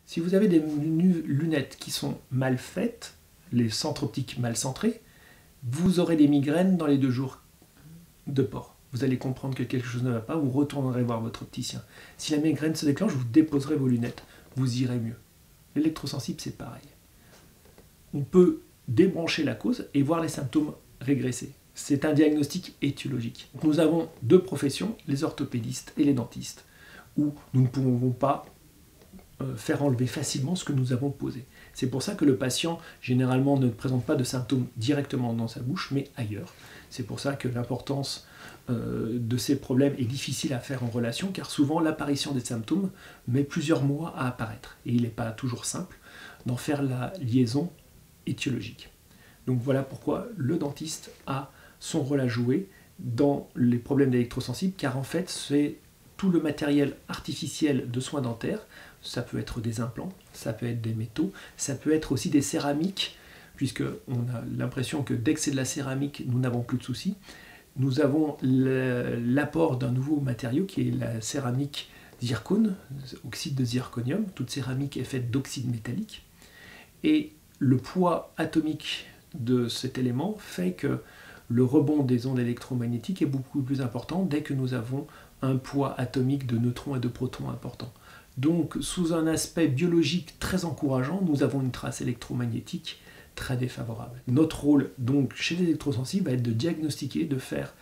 Si vous avez des lunettes qui sont mal faites, les centres optiques mal centrés, vous aurez des migraines dans les 2 jours de port. Vous allez comprendre que quelque chose ne va pas, vous retournerez voir votre opticien. Si la migraine se déclenche, vous déposerez vos lunettes, vous irez mieux. L'électrosensible, c'est pareil. On peut débrancher la cause et voir les symptômes régresser. C'est un diagnostic étiologique. Nous avons 2 professions, les orthopédistes et les dentistes, où nous ne pouvons pas faire enlever facilement ce que nous avons posé. C'est pour ça que le patient, généralement, ne présente pas de symptômes directement dans sa bouche, mais ailleurs. C'est pour ça que l'importance de ces problèmes est difficile à faire en relation, car souvent l'apparition des symptômes met plusieurs mois à apparaître. Et il n'est pas toujours simple d'en faire la liaison étiologique. Donc voilà pourquoi le dentiste a son rôle à jouer dans les problèmes d'électrosensibles, car en fait c'est tout le matériel artificiel de soins dentaires. Ça peut être des implants, ça peut être des métaux, ça peut être aussi des céramiques, puisqu'on a l'impression que dès que c'est de la céramique, nous n'avons plus de soucis. Nous avons l'apport d'un nouveau matériau qui est la céramique zircone, oxyde de zirconium. Toute céramique est faite d'oxyde métallique. Et le poids atomique de cet élément fait que le rebond des ondes électromagnétiques est beaucoup plus important dès que nous avons un poids atomique de neutrons et de protons important. Donc, sous un aspect biologique très encourageant, nous avons une trace électromagnétique très défavorable. Notre rôle, donc, chez les électrosensibles, va être de diagnostiquer, de faire,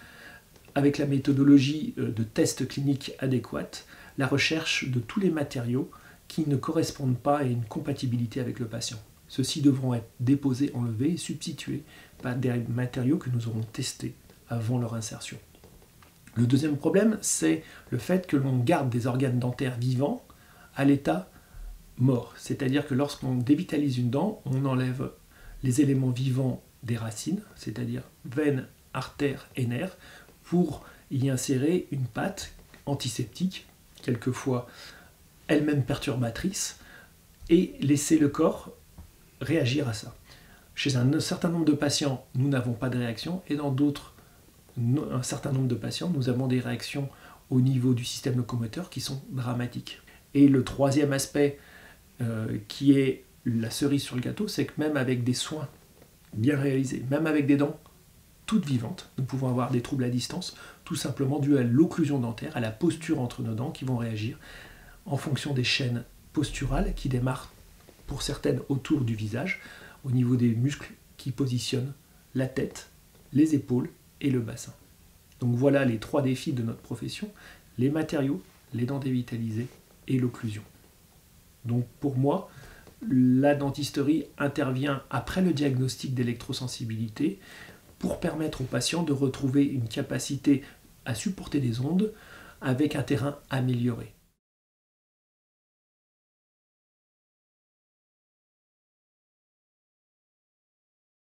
avec la méthodologie de tests cliniques adéquate, la recherche de tous les matériaux qui ne correspondent pas à une compatibilité avec le patient. Ceux-ci devront être déposés, enlevés et substitués par des matériaux que nous aurons testés avant leur insertion. Le deuxième problème, c'est le fait que l'on garde des organes dentaires vivants à l'état mort. C'est-à-dire que lorsqu'on dévitalise une dent, on enlève les éléments vivants des racines, c'est-à-dire veines, artères et nerfs, pour y insérer une pâte antiseptique, quelquefois elle-même perturbatrice, et laisser le corps réagir à ça. Chez un certain nombre de patients, nous n'avons pas de réaction, et dans d'autres, un certain nombre de patients, nous avons des réactions au niveau du système locomoteur qui sont dramatiques. Et le troisième aspect qui est la cerise sur le gâteau, c'est que même avec des soins bien réalisés, même avec des dents toutes vivantes, nous pouvons avoir des troubles à distance, tout simplement dû à l'occlusion dentaire, à la posture entre nos dents qui vont réagir en fonction des chaînes posturales qui démarrent pour certaines autour du visage, au niveau des muscles qui positionnent la tête, les épaules et le bassin. Donc voilà les 3 défis de notre profession, les matériaux, les dents dévitalisées et l'occlusion. Donc pour moi, la dentisterie intervient après le diagnostic d'électrosensibilité pour permettre au patient de retrouver une capacité à supporter des ondes avec un terrain amélioré.